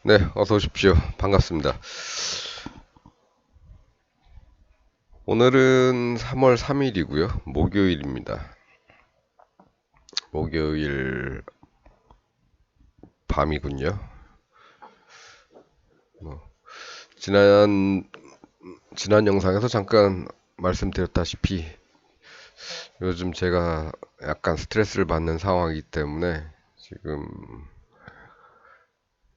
네, 어서 오십시오. 반갑습니다. 오늘은 3월 3일이고요. 목요일입니다. 목요일 밤이군요. 뭐, 지난, 지난 영상에서 잠깐 말씀드렸다시피 요즘 제가 약간 스트레스를 받는 상황이기 때문에 지금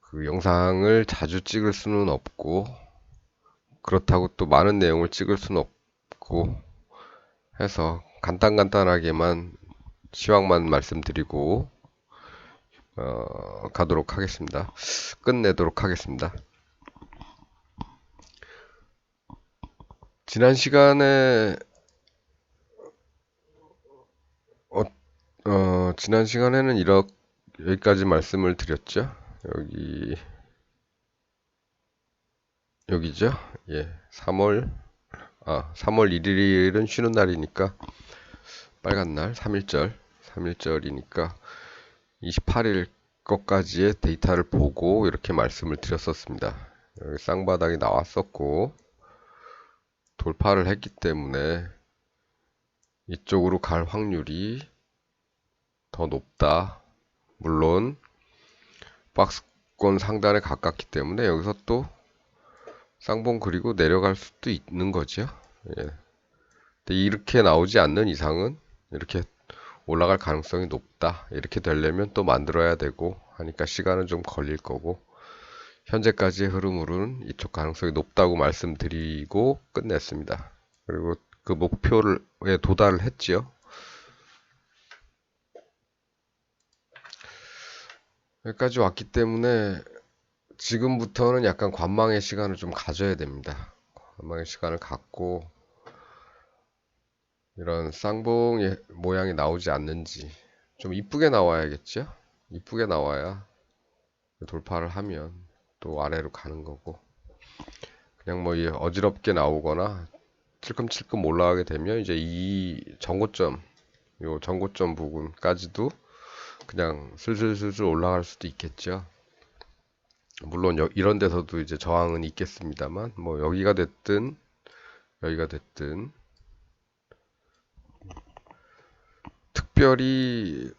그 영상을 자주 찍을 수는 없고 그렇다고 또 많은 내용을 찍을 수는 없고 해서 간단하게만 시황만 말씀드리고 가도록 하겠습니다. 끝내도록 하겠습니다. 지난 시간에 지난 시간에는 여기까지 말씀을 드렸죠. 여기죠. 예, 3월 1일은 쉬는 날이니까 빨간 날 3일절이니까 28일 것까지의 데이터를 보고 이렇게 말씀을 드렸었습니다. 여기 쌍바닥이 나왔었고 돌파를 했기 때문에 이쪽으로 갈 확률이 더 높다. 물론 박스권 상단에 가깝기 때문에 여기서 또 쌍봉 그리고 내려갈 수도 있는 거죠. 예. 근데 이렇게 나오지 않는 이상은 이렇게 올라갈 가능성이 높다. 이렇게 되려면 또 만들어야 되고 하니까 시간은 좀 걸릴 거고 현재까지의 흐름으로는 이쪽 가능성이 높다고 말씀드리고 끝냈습니다. 그리고 그 목표에 도달을 했지요. 여기까지 왔기 때문에 지금부터는 약간 관망의 시간을 좀 가져야 됩니다. 관망의 시간을 갖고 이런 쌍봉의 모양이 나오지 않는지 좀 이쁘게 나와야겠죠? 이쁘게 나와야 돌파를 하면 또 아래로 가는 거고 그냥 뭐 어지럽게 나오거나 찔끔찔끔 올라가게 되면 이제 요 전고점 부분까지도 그냥 슬슬슬슬 올라갈 수도 있겠죠. 물론 이런 데서도 이제 저항은 있겠습니다만 뭐 여기가 됐든 특별히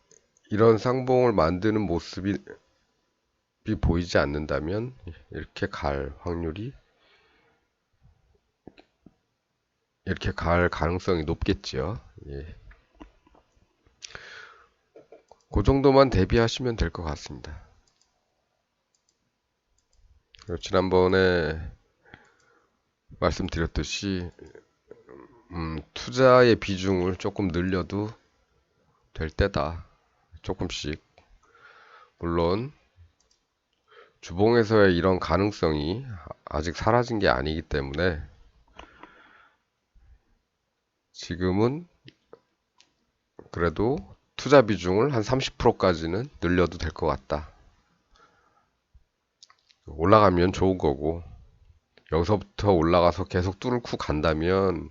이런 쌍봉을 만드는 모습이 보이지 않는다면 이렇게 갈 가능성이 높겠죠. 예. 그 정도만 대비하시면 될 것 같습니다. 지난번에 말씀드렸듯이 투자의 비중을 조금 늘려도 될 때다. 조금씩. 물론 주봉에서의 이런 가능성이 아직 사라진 게 아니기 때문에 지금은 그래도 투자 비중을 한 30%까지는 늘려도 될 것 같다. 올라가면 좋은 거고 여기서부터 올라가서 계속 뚫고 간다면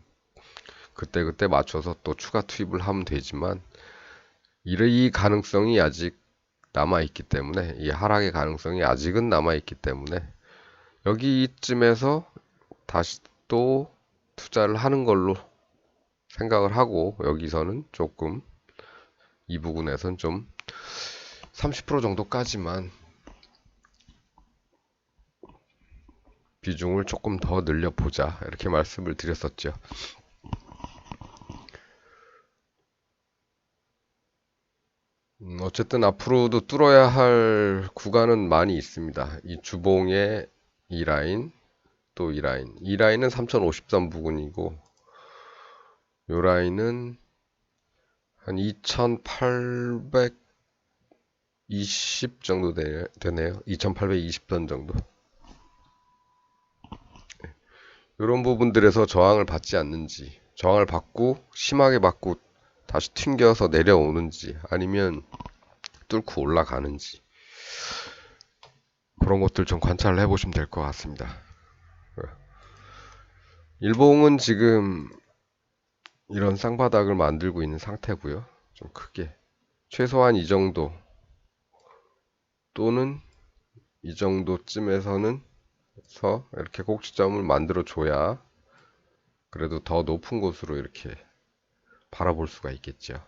그때 맞춰서 또 추가 투입을 하면 되지만 이 가능성이 아직 남아있기 때문에 이 하락의 가능성이 아직은 남아있기 때문에 여기쯤에서 다시 또 투자를 하는 걸로 생각을 하고 여기서는 조금 이 부분에선 좀 30% 정도까지만 비중을 조금 더 늘려보자 이렇게 말씀을 드렸었죠. 어쨌든 앞으로도 뚫어야 할 구간은 많이 있습니다. 이 주봉의 이 라인, 또 이 라인. 이 라인은 3053 부근이고, 이 라인은 한 2820 정도 되네요. 2820선 정도. 이런 부분들에서 저항을 받지 않는지, 저항을 받고, 심하게 받고, 다시 튕겨서 내려오는지, 아니면 뚫고 올라가는지, 그런 것들 좀 관찰을 해보시면 될 것 같습니다. 일봉은 지금 이런 쌍바닥을 만들고 있는 상태고요. 좀 크게 최소한 이 정도 또는 이 정도쯤에서는 이렇게 꼭지점을 만들어 줘야 그래도 더 높은 곳으로 이렇게 바라볼 수가 있겠죠.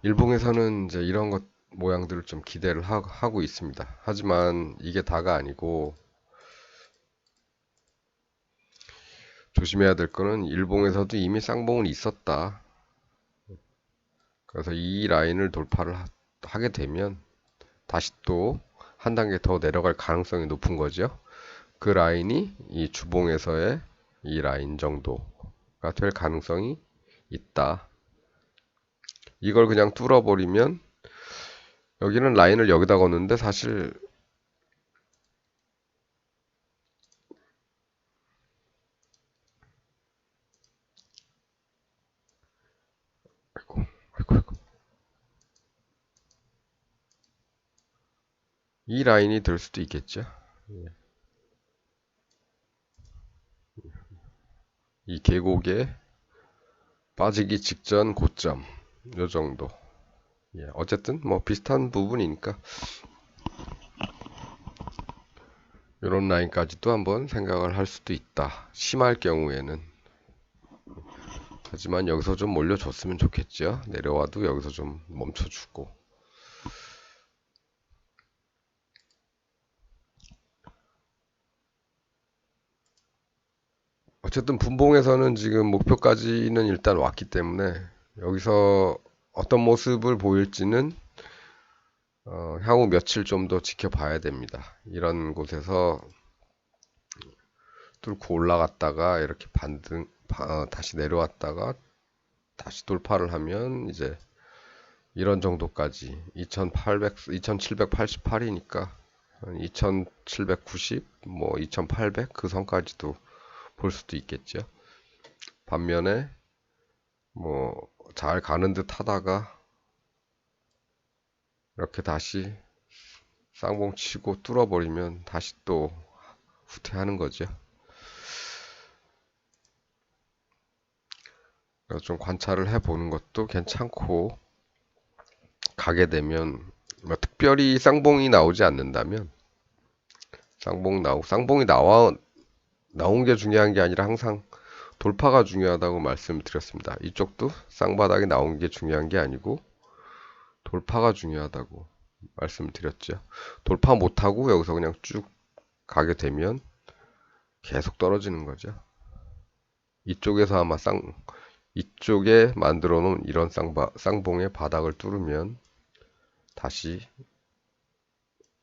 일봉에서는 이제 이런 것 모양들을 좀 기대를 하고 있습니다. 하지만 이게 다가 아니고 조심해야 될 거는 일봉에서도 이미 쌍봉은 있었다. 그래서 이 라인을 돌파를 하게 되면 다시 또 한 단계 더 내려갈 가능성이 높은 거죠. 그 라인이 이 주봉에서의 이 라인 정도가 될 가능성이 있다. 이걸 그냥 뚫어버리면 여기는 라인을 여기다 걷는데 사실 아이고, 아이고, 아이고. 이 라인이 될 수도 있겠죠. 이 계곡에 빠지기 직전 고점 요 정도. 예, 어쨌든 뭐 비슷한 부분이니까 이런 라인까지도 한번 생각을 할 수도 있다. 심할 경우에는. 하지만 여기서 좀 올려줬으면 좋겠죠. 내려와도 여기서 좀 멈춰주고. 어쨌든 분봉에서는 지금 목표까지는 일단 왔기 때문에 여기서 어떤 모습을 보일지는 향후 며칠 좀 더 지켜봐야 됩니다. 이런 곳에서 뚫고 올라갔다가 이렇게 다시 내려왔다가 다시 돌파를 하면 이제 이런 정도까지 2788이니까 2790, 뭐 2800 그 선까지도 볼 수도 있겠죠. 반면에 뭐 잘 가는 듯 하다가 이렇게 다시 쌍봉 치고 뚫어버리면 다시 또 후퇴하는 거죠. 그래서 좀 관찰을 해보는 것도 괜찮고 가게 되면 뭐 특별히 쌍봉이 나오지 않는다면 쌍봉이 나온 게 중요한 게 아니라 항상 돌파가 중요하다고 말씀을 드렸습니다. 이쪽도 쌍바닥이 나온 게 중요한 게 아니고 돌파가 중요하다고 말씀을 드렸죠. 돌파 못하고 여기서 그냥 쭉 가게 되면 계속 떨어지는 거죠. 이쪽에서 아마 이쪽에 만들어 놓은 이런 쌍봉의 바닥을 뚫으면 다시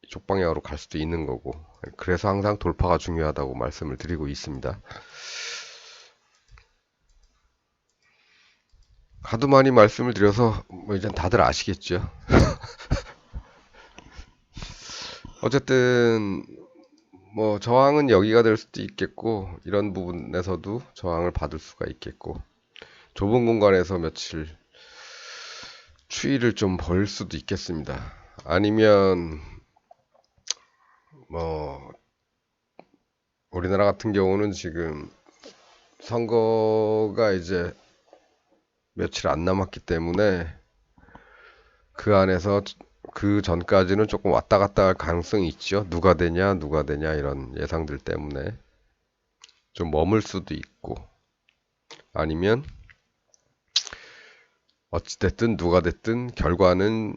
이쪽 방향으로 갈 수도 있는 거고 그래서 항상 돌파가 중요하다고 말씀을 드리고 있습니다. 하도 많이 말씀을 드려서 뭐 이제 다들 아시겠죠. 어쨌든 뭐 저항은 여기가 될 수도 있겠고 이런 부분에서도 저항을 받을 수가 있겠고 좁은 공간에서 며칠 추이를 좀 벌 수도 있겠습니다. 아니면 뭐 우리나라 같은 경우는 지금 선거가 이제 며칠 안 남았기 때문에 그 안에서 그 전까지는 조금 왔다 갔다 할 가능성이 있죠. 누가 되냐 이런 예상들 때문에 좀 머물 수도 있고 아니면 어찌됐든 누가 됐든 결과는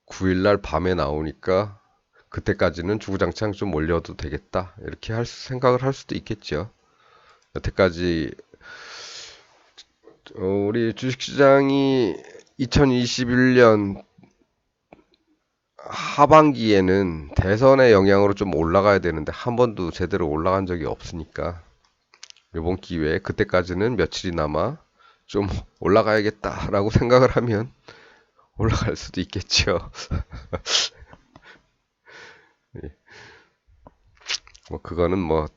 9일날 밤에 나오니까 그때까지는 주구장창 좀 올려도 되겠다 이렇게 생각을 할 수도 있겠죠. 여태까지 우리 주식시장이 2021년 하반기에는 대선의 영향으로 좀 올라가야 되는데 한 번도 제대로 올라간 적이 없으니까 이번 기회에 그때까지는 며칠이 남아 좀 올라가야겠다라고 생각을 하면 올라갈 수도 있겠죠. 예. 뭐 그거는 뭐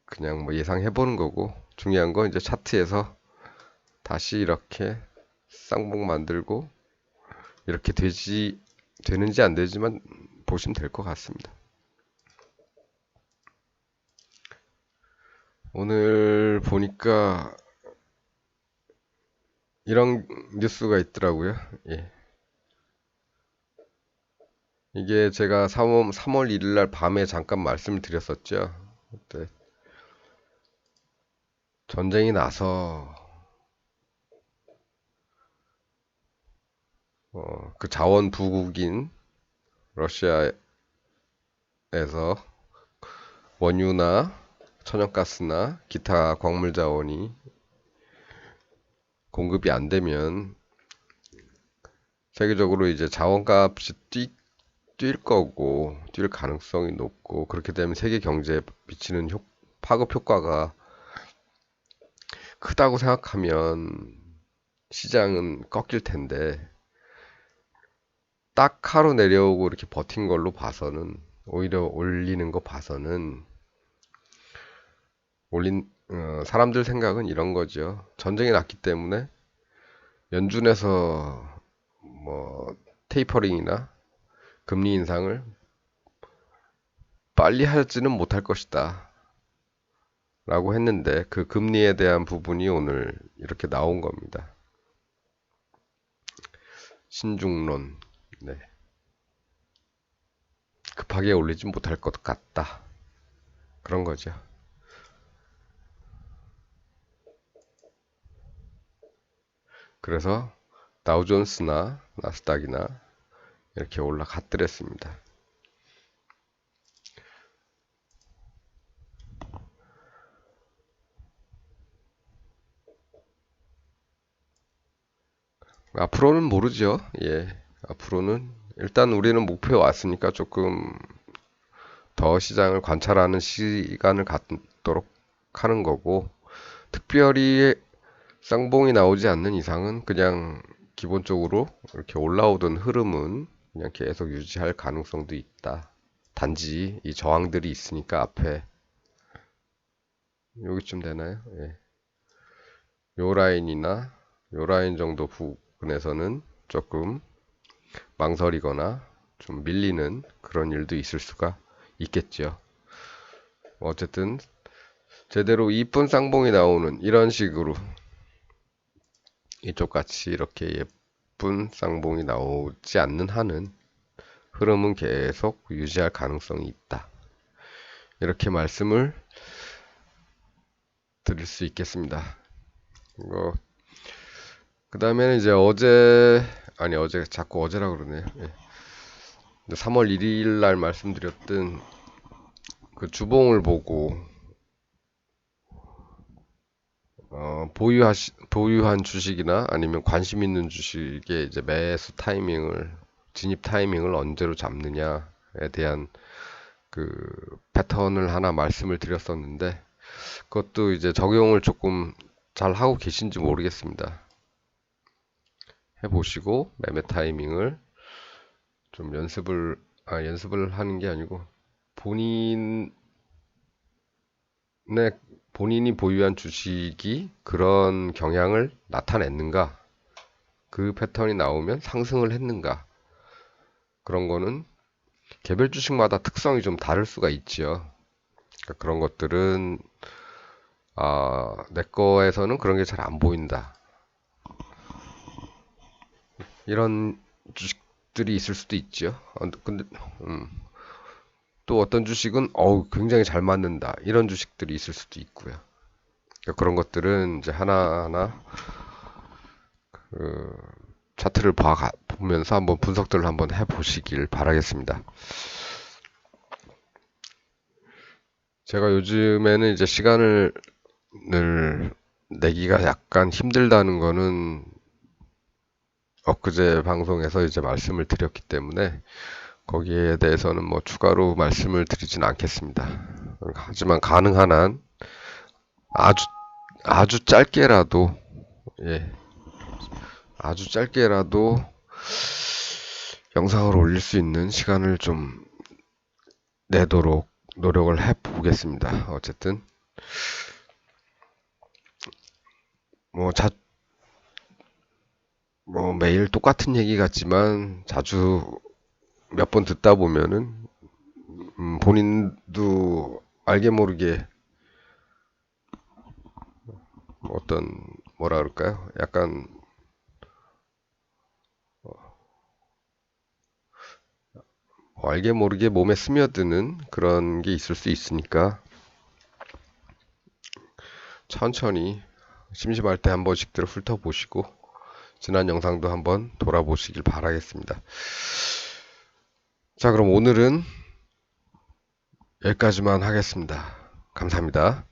그냥 뭐 예상해보는 거고 중요한 건 이제 차트에서 다시 이렇게 쌍봉 만들고 이렇게 되는지 안 되지만 보시면 될 것 같습니다. 오늘 보니까 이런 뉴스가 있더라고요. 예. 이게 제가 3월 1일 날 밤에 잠깐 말씀을 드렸었죠. 그때 전쟁이 나서 그 자원 부국인 러시아에서 원유나 천연가스나 기타 광물 자원이 공급이 안 되면 세계적으로 이제 자원값이 뛸 거고, 뛸 가능성이 높고, 그렇게 되면 세계 경제에 미치는 파급 효과가 크다고 생각하면 시장은 꺾일 텐데, 딱 하루 내려오고 이렇게 버틴 걸로 봐서는, 오히려 올리는 거 봐서는, 사람들 생각은 이런 거죠. 전쟁이 났기 때문에 연준에서 뭐, 테이퍼링이나 금리 인상을 빨리 하지는 못할 것이다. 라고 했는데 그 금리에 대한 부분이 오늘 이렇게 나온 겁니다. 신중론. 네. 급하게 올리지 못할 것 같다. 그런 거죠. 그래서 다우존스나 나스닥이나 이렇게 올라갔더랬습니다. 앞으로는 모르죠. 예. 앞으로는 일단 우리는 목표에 왔으니까 조금 더 시장을 관찰하는 시간을 갖도록 하는 거고, 특별히 쌍봉이 나오지 않는 이상은 그냥 기본적으로 이렇게 올라오던 흐름은 그냥 계속 유지할 가능성도 있다. 단지 이 저항들이 있으니까 앞에 여기쯤 되나요? 예. 요 라인이나 요 라인 정도 부분에서는 조금 망설이거나 좀 밀리는 그런 일도 있을 수가 있겠죠. 어쨌든 제대로 이쁜 쌍봉이 나오는 이런 식으로 이쪽 같이 이렇게 예쁜 쌍봉이 나오지 않는 한은 흐름은 계속 유지할 가능성이 있다. 이렇게 말씀을 드릴 수 있겠습니다. 그 다음에는 이제 어제 자꾸 어제라 그러네요. 예. 3월 1일 날 말씀드렸던 그 주봉을 보고 보유한 주식이나 아니면 관심 있는 주식의 이제 매수 타이밍을 진입 타이밍을 언제로 잡느냐에 대한 그 패턴을 하나 말씀을 드렸었는데 그것도 이제 적용을 조금 잘 하고 계신지 모르겠습니다. 해보시고 매매 타이밍을 좀 연습을 하는 게 아니고 본인의 본인이 보유한 주식이 그런 경향을 나타냈는가, 그 패턴이 나오면 상승을 했는가, 그런 거는 개별 주식마다 특성이 좀 다를 수가 있지요. 그러니까 그런 것들은 내 거에서는 그런 게 잘 안 보인다. 이런 주식들이 있을 수도 있죠. 근데 또 어떤 주식은 굉장히 잘 맞는다. 이런 주식들이 있을 수도 있고요. 그러니까 그런 것들은 이제 하나하나 그 차트를 보면서 한번 분석들을 한번 해보시길 바라겠습니다. 제가 요즘에는 이제 시간을 내기가 약간 힘들다는 거는 엊그제 방송에서 이제 말씀을 드렸기 때문에 거기에 대해서는 뭐 추가로 말씀을 드리진 않겠습니다. 하지만 가능한 한 아주 아주 짧게라도 예, 아주 짧게라도 영상을 올릴 수 있는 시간을 좀 내도록 노력을 해보겠습니다. 어쨌든 뭐 매일 똑같은 얘기 같지만 자주 몇 번 듣다 보면은 본인도 알게 모르게 어떤 뭐라 그럴까요? 약간 알게 모르게 몸에 스며드는 그런 게 있을 수 있으니까 천천히 심심할 때 한 번씩들 훑어보시고 지난 영상도 한번 돌아보시길 바라겠습니다. 자, 그럼 오늘은 여기까지만 하겠습니다. 감사합니다.